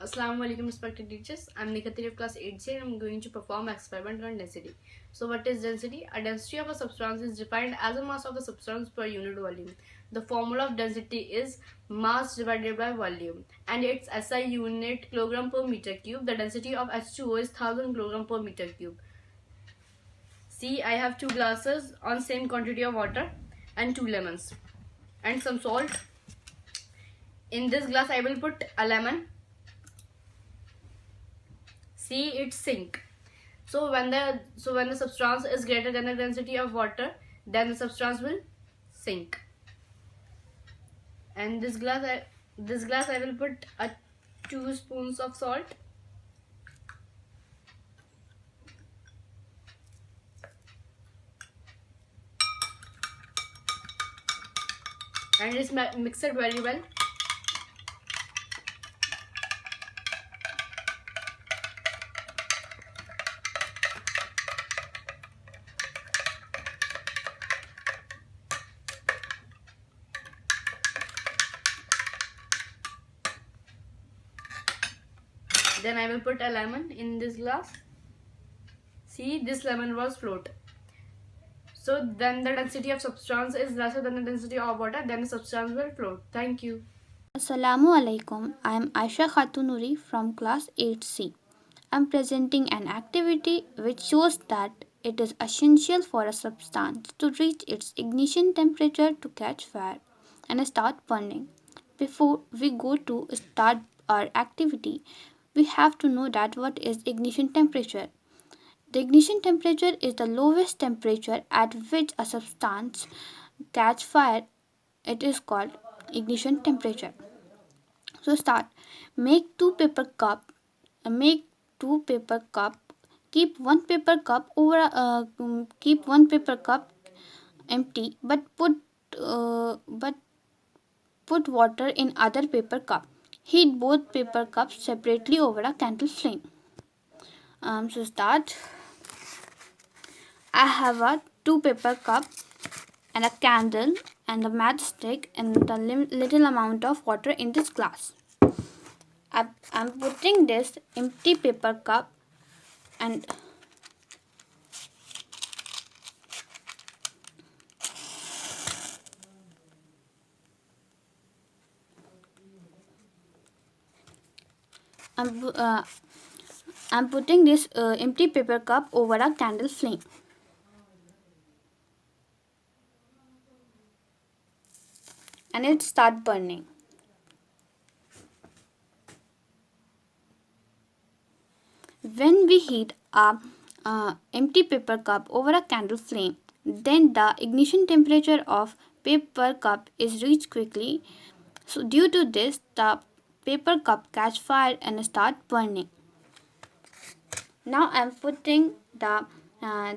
Assalamu alaikum respected teachers. I'm Nikati of class 8C and I'm going to perform experiment on density. So what is density? A density of a substance is defined as a mass of the substance per unit volume. The formula of density is mass divided by volume and its SI unit kilogram per meter cube. The density of H2O is 1000 kilogram per meter cube. See, I have 2 glasses on same quantity of water and 2 lemons and some salt. In this glass I will put a lemon. See, it sink. So when the substance is greater than the density of water, then the substance will sink. And this glass I will put 2 spoons of salt. And it's mixed very well. Then I will put a lemon in this glass. See, this lemon was float. So then the density of substance is lesser than the density of water, then the substance will float. Thank you. Assalamu alaikum. I am Aisha Khatunuri from class 8C. I am presenting an activity which shows that it is essential for a substance to reach its ignition temperature to catch fire and start burning. Before we go to start our activity, we have to know that what is ignition temperature. The ignition temperature is the lowest temperature at which a substance catch fire. It is called ignition temperature. So start. Make two paper cup. Make two paper cup. Keep one paper cup keep one paper cup empty, but put water in other paper cup. Heat both paper cups separately over a candle flame. So start. I have a two paper cup and a candle and a matchstick and the little amount of water in this glass. I'm putting this empty paper cup and I'm putting this empty paper cup over a candle flame. And it start burning. When we heat a empty paper cup over a candle flame, then the ignition temperature of paper cup is reached quickly. So due to this, the paper cup catch fire and start burning. Now I am putting the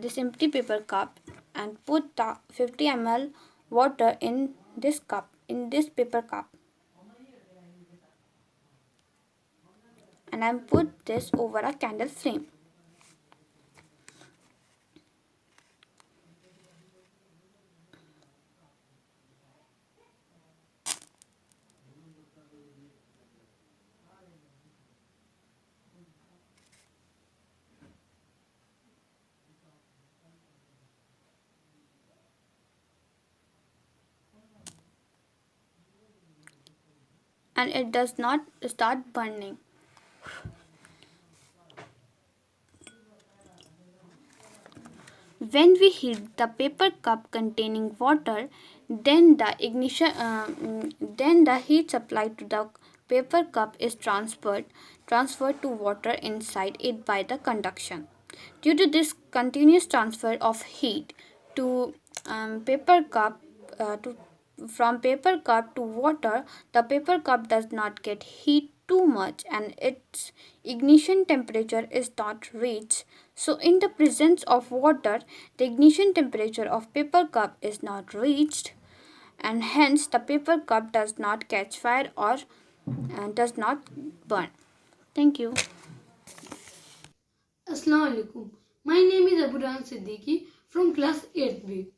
this empty paper cup and put the 50 ml water in this paper cup, and I put this over a candle flame. And it does not start burning. When we heat the paper cup containing water, then the heat supplied to the paper cup is transferred to water inside it by the conduction. Due to this continuous transfer of heat to paper cup to from paper cup to water, the paper cup does not get heat too much and its ignition temperature is not reached. So in the presence of water, the ignition temperature of paper cup is not reached and hence the paper cup does not catch fire or does not burn. Thank you. Assalamu alaikum. My name is Aburan Siddiqui from class 8B.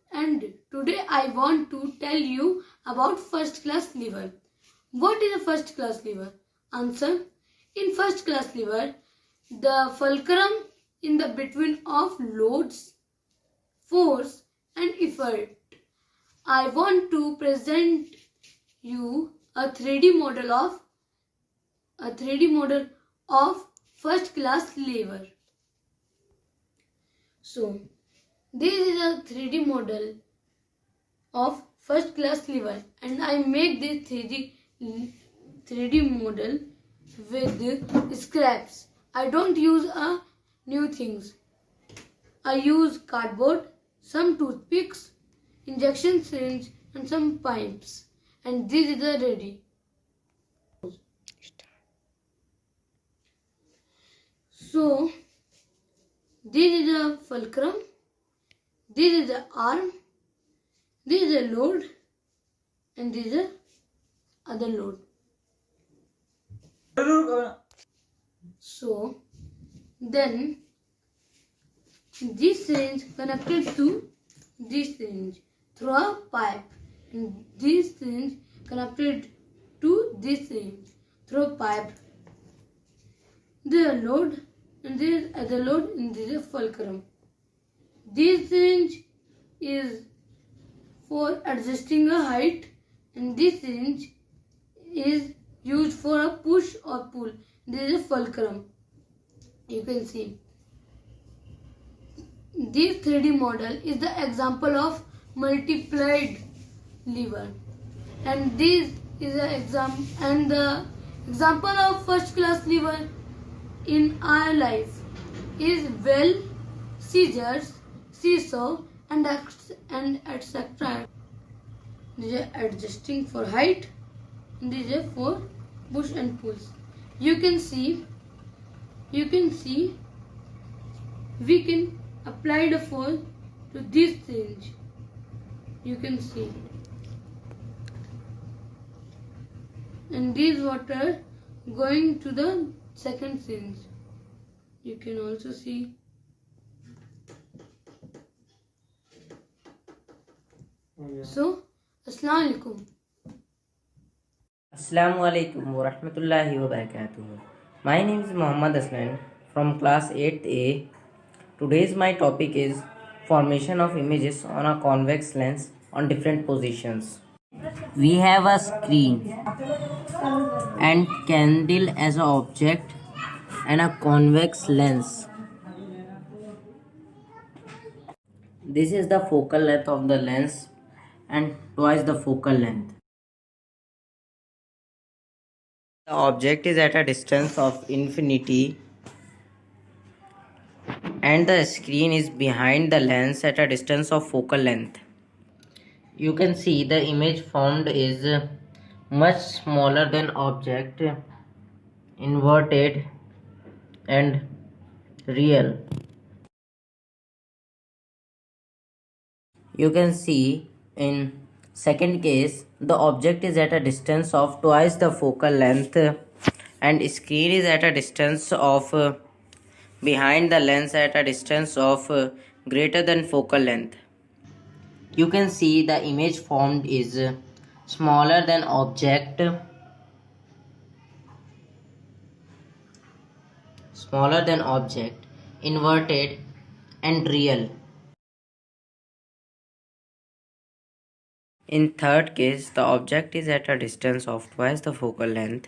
And today I want to tell you about first class liver. What is a first class lever? Answer. In first class lever, the fulcrum in the between of loads, force and effort. I want to present you a 3D model of first class lever. So, this is a 3D model of first class lever, and I make this 3D model with scraps. I don't use new things. I use cardboard, some toothpicks, injection syringe and some pipes, and this is ready. So this is a fulcrum, this is the arm, this is a load, and this is a other load. So then this syringe connected to this syringe through a pipe, and this syringe connected to this syringe through a pipe. The load, and this is other load, and this is a fulcrum. This syringe is for adjusting a height, and this syringe is used for a push or pull. This is a fulcrum. You can see. This 3D model is the example of multiplied lever, and this is the example of first class lever in our life is well, scissors, seesaw, and etc. This is adjusting for height, and this is for push and pulls. You can see we can apply the force to this syringe. You can see, and this water going to the second syringe. You can also see. So, Assalamu alaikum. Assalamu alaikum wa rahmatullahi wa barakatuh. My name is Muhammad Aslan from class 8A. Today's my topic is formation of images on a convex lens on different positions. We have a screen and candle as an object and a convex lens. This is the focal length of the lens and twice the focal length. The object is at a distance of infinity and the screen is behind the lens at a distance of focal length. You can see the image formed is much smaller than object, inverted and real. You can see in second case the object is at a distance of twice the focal length and screen is at a distance of behind the lens at a distance of greater than focal length. You can see the image formed is smaller than object, inverted and real. In third case, the object is at a distance of twice the focal length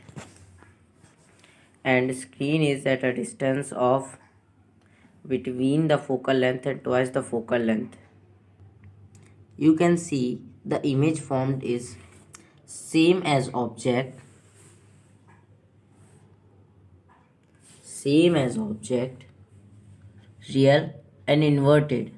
and screen is at a distance of between the focal length and twice the focal length. You can see the image formed is same as object, real and inverted.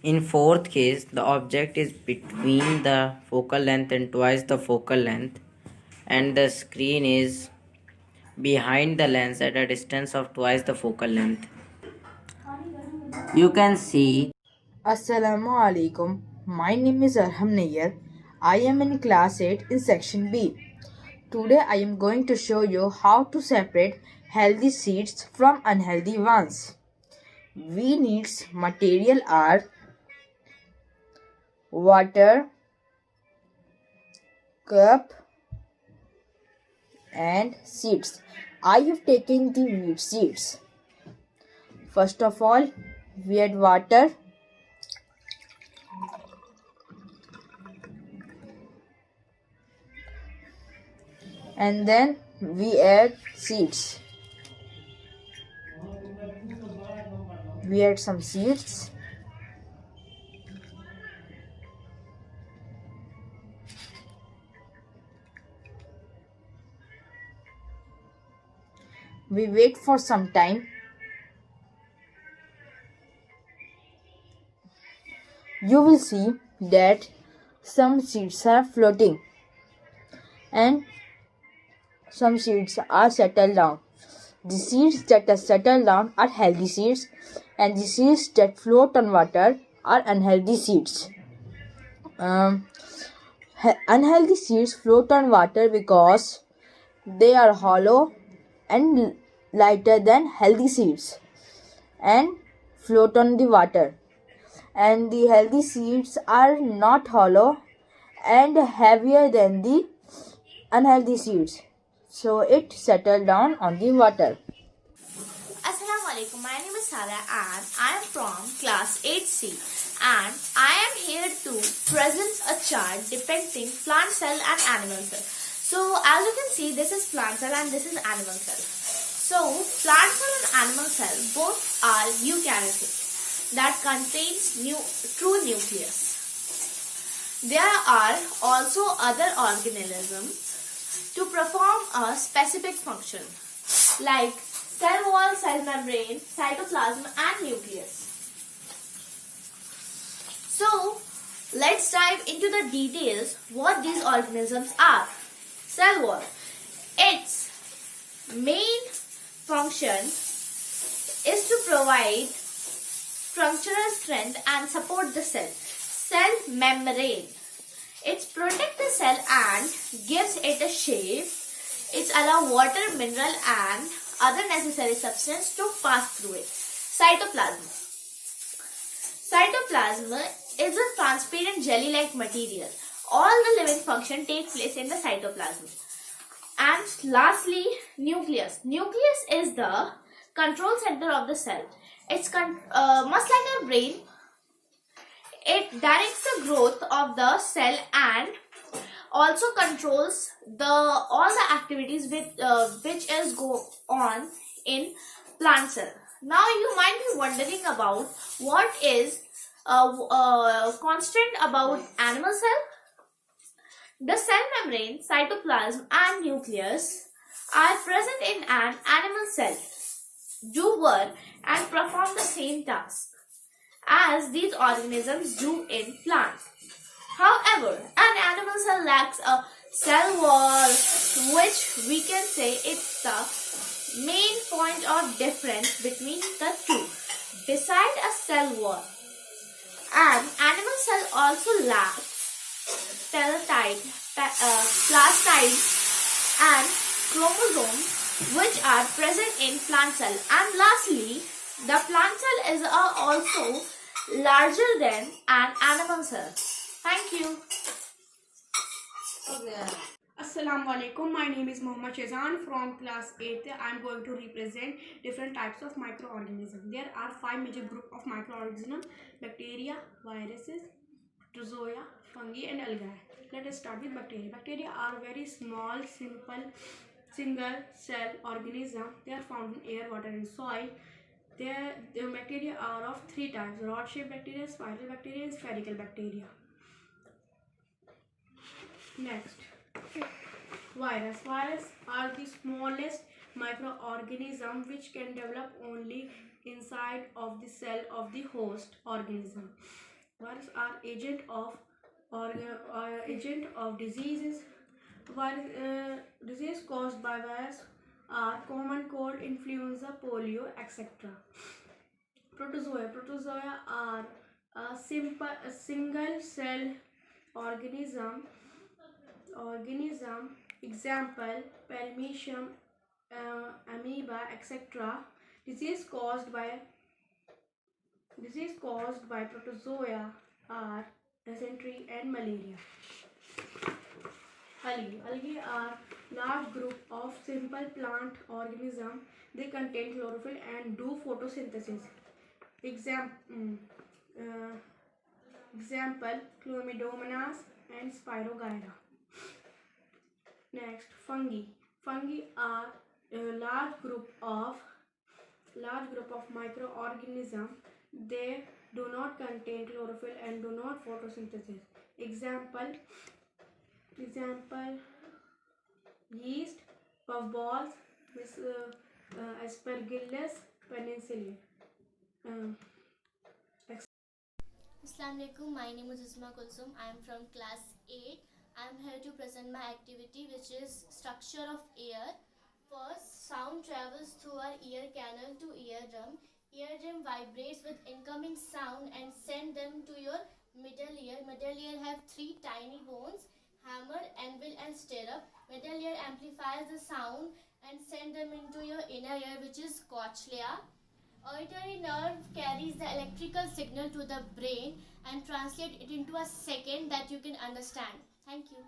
In fourth case, the object is between the focal length and twice the focal length and the screen is behind the lens at a distance of twice the focal length. You can see. Assalamu alaikum. My name is Arham Nayyar. I am in class 8 in section B. Today I am going to show you how to separate healthy seeds from unhealthy ones. We needs material are water, cup, and seeds. I have taken the wheat seeds. First of all, we add water. And then we add seeds. We add some seeds. We wait for some time. You will see that some seeds are floating and some seeds are settled down. The seeds that are settled down are healthy seeds, and the seeds that float on water are unhealthy seeds. Unhealthy seeds float on water because they are hollow and lighter than healthy seeds and float on the water. And the healthy seeds are not hollow and heavier than the unhealthy seeds. So it settled down on the water. Assalamu alaikum. My name is Sarah and I am from class 8C and I am here to present a chart depicting plant cell and animal cell. So as you can see, this is plant cell and this is animal cell. So plant cell and animal cell both are eukaryotic that contains true nucleus. There are also other organisms to perform a specific function like cell wall, cell membrane, cytoplasm and nucleus. So let's dive into the details what these organisms are. Cell wall. Its main function is to provide structural strength and support the cell. Cell membrane. It protects the cell and gives it a shape. It allows water, mineral and other necessary substance to pass through it. Cytoplasm. Cytoplasm is a transparent jelly-like material. All the living function take place in the cytoplasm. And lastly, nucleus. Nucleus is the control center of the cell. It's much like a brain. It directs the growth of the cell and also controls all the activities which is go on in plant cell. Now you might be wondering about what is constant about animal cell. The cell membrane, cytoplasm and nucleus are present in an animal cell, do work and perform the same task as these organisms do in plants. However, an animal cell lacks a cell wall, which we can say it's the main point of difference between the two. Beside a cell wall, an animal cell also lacks plastids and chromosomes, which are present in plant cell. And lastly, the plant cell is also larger than an animal cell. Thank you. Assalamu alaikum. My name is Mohammad Shazan from class 8th. I am going to represent different types of microorganisms. There are 5 major groups of microorganisms: bacteria, viruses, protozoa, fungi and algae. Let us start with bacteria. Bacteria are very small, simple, single cell organisms. They are found in air, water and soil. The bacteria are of 3 types: rod-shaped bacteria, spiral bacteria and spherical bacteria. Next, virus. Virus are the smallest microorganism which can develop only inside of the cell of the host organism. Viruses are agent of diseases. Disease caused by virus are common cold, influenza, polio, etc. Protozoa. Protozoa are a single cell organism. Example: Paramecium, amoeba, etc. Disease caused by protozoa are dysentery, and malaria. Algae. Algae are large group of simple plant organisms. They contain chlorophyll and do photosynthesis. Example Chlamydomonas and Spirogyra. Next, fungi. Fungi are a large group of microorganisms. They do not contain chlorophyll and do not photosynthesis. Example yeast, puffballs, Aspergillus penicillium. Assalamu alaikum. My name is Isma Kulsum. I am from class 8. I am here to present my activity, which is structure of ear. First, sound travels through our ear canal to eardrum. Eardrum vibrates with incoming sound and send them to your middle ear. Middle ear have 3 tiny bones: hammer, anvil, and stirrup. Middle ear amplifies the sound and send them into your inner ear, which is cochlea. Auditory nerve carries the electrical signal to the brain and translate it into a second that you can understand. Thank you.